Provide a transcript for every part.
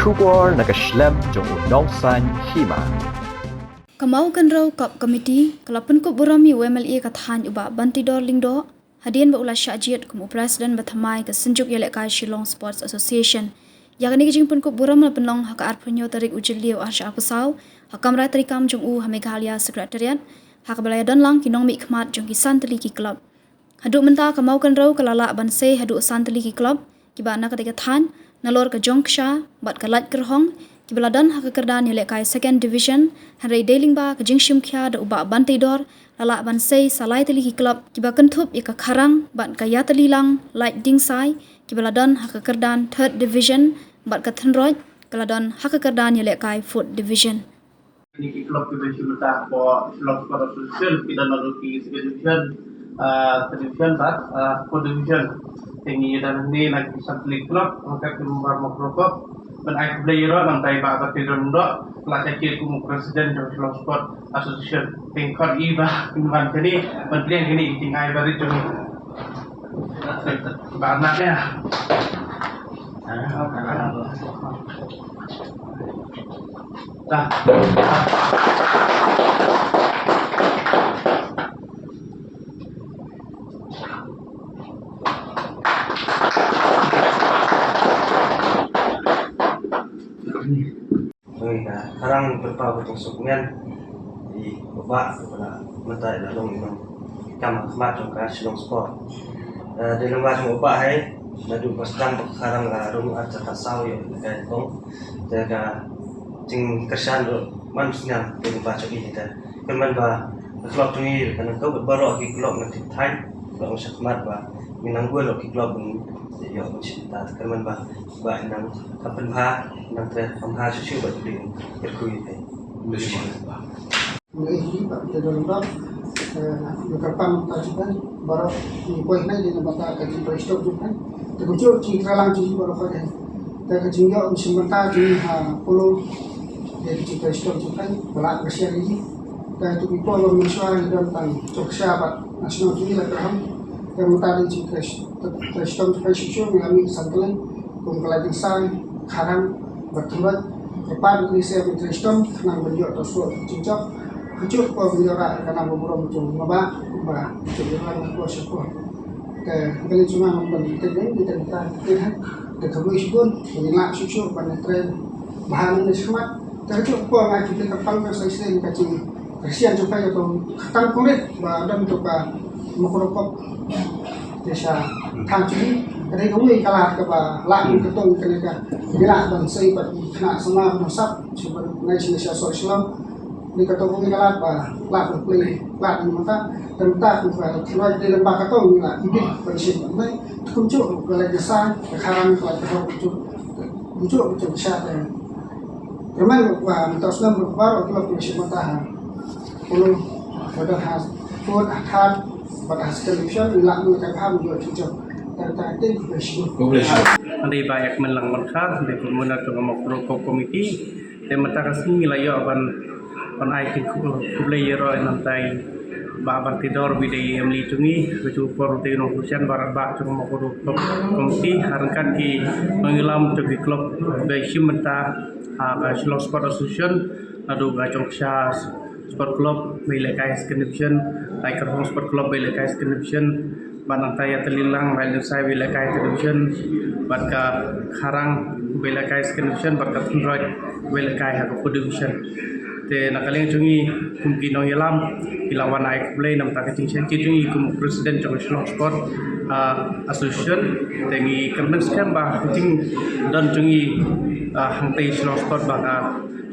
Shubor nakaslem jong unong san hima. Kamau kan raw kap komiti kalapan ko burami UMLA kathan uba bantidor lingdo hadian ba ula syajiat kumu presiden bathamai ke senjuk yelek kai Shillong Sports Association yakni kijing pun ko buram na penong hak arpunyo tarik ujiliu arsha apusau hakam ra tarikam jong u Meghalaya sekretariat hak balaya dan lang kinong mi khmat jong kisan teliki club hadu menta kamau kan raw kalala banse hadu san teliki club kiba na katika than nalor ke jongksha bat kalat kerhong kibaladan hak kerdan yelek kai second division hanrei deling ba kajing shimkhya da uba bantidor lala bansei salai teliki club kiba kentup ika kharang ban kaya telilang light ding sai kibaladan hak kerdan third division bat kathenroj kaladan hak kerdan yelek kai fourth division ini klub kita sudah po Shillong Sports Association kita naruki division fourth division ini dan ini lagi satu klub angkat nomor makrokop dan aku belajar orang tay bakat tidak muda kelas kecil kumu presiden dari Shillong Sports Association tingkat iba kembali kini menteri yang kini tinggal baru cumi banaknya dah Sekarang berapa betul sukmen di babak kepada mentai dalam ini kam khmat juga Shillong Sport di lembaga babak hai nadu pasang sekarang rum aja tasau ya kan tong jaga jing kesan manusia di lembaga ini dah kemen ba klub ini kan kau berbaru di klub nanti Thai klub khmat ba minang gue lo di klub ini ya kita kemen ba nang kapan ba nang pemha susu buat beli berkuih ni. Ini Pak Dalam beberapa tajukan baru poin ini di lembaga kaji prestok juga. Terkucuk citra langsung baru pada. Terkejingga sementara di pulau dari kaji prestok juga belak kesian ini. Dan itu people orang Malaysia di dalam Jogja Pak nasional ini lah terham. Yang tadi kaji prestok prestok mengalami santulan pengkalahan sang karang bertempat depan Indonesia bertristom nang berjok tersebut cincok kecuk ko bendera karena beberapa macam ngaba cedera ko syukur ke kali cuma membentuk kita lihat ke kabui syukur menilak syukur pada tren bahan ini semat tercuk ko ngaji kita kapal selesai kaji kesian supaya atau ketang kulit dan untuk makrokop desa tangci dari kamu kalah kepada lain ketong kenika bila bangsa ibat kena sama nasab sebagai nasional Islam di ketong kamu kalah apa lah berpilih lah di mata dan tak bukan kalau di lembaga ketong lah ibit bersih mana kuncuk kalau desa sekarang kalau ketong kuncuk besar dan memang minta Islam berbaru kalau bersih mata kalau pada has pun akan pada hasil television lah mereka paham juga cincang Andai banyak melang merkar, andai kemudian tu ngamak komiti, dan mata kasih layo ban ai kublayer nantai babat tidor bidai amli tungi kecu por tino kusian barat bak cung komiti harangkan ki mengilam tu klub besim menta Shillong Sport Association adu gacong syas sport club Meghalaya Division Tiger Home Sport Club Meghalaya Division Banang Taya Telilang Railin Sai Meghalaya Division Barka Karang Meghalaya Division Barka Tundroid Meghalaya Division te nakaling cungi kumki no yalam ilawan ai play nam ta kacing sen cungi kum presiden jong Shillong Sport Association tengi kemen skam ba kacing dan cungi hangtai Shillong Sport ba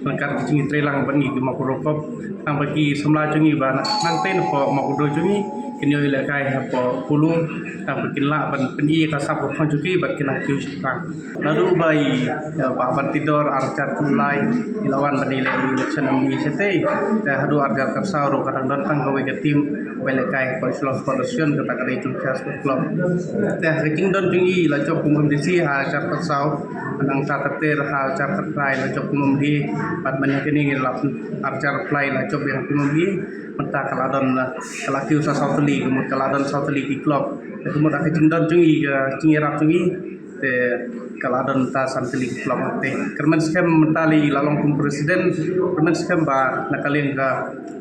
mangkat cungi trelang bani ke makurokop nang bagi semla cungi ba nang ten po makudo cungi kini oleh kai apa pulung tak berkinlah ban peni kasap orang cuci berkinlah kiusang lalu bayi bahan tidur arcar tulai ilawan bernilai election amni sete dah hadu arcar tersau kadang datang gawe ke tim balik kai Shillong Sport Association kata kata itu sport club dah kecing don tinggi lacok kompetisi arcar tersau kadang sater arcar terplay lacok kumumdi pat banyak ini ngelap arcar play lacok yang kumumdi mentah kaladon kelaki usaha South League kemudian kaladon South League club kemudian akan cingdon cungi rap cungi te kalau ada nta santili klub te kermen skem mentali lalong kum presiden kermen skem ba nakalin ka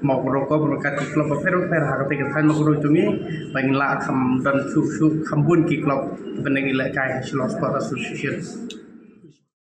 mau rokok berkat klub per harga te kan mau cungi bangin la kam dan su kambun ki klub beneng ila kai Shillong Sport Association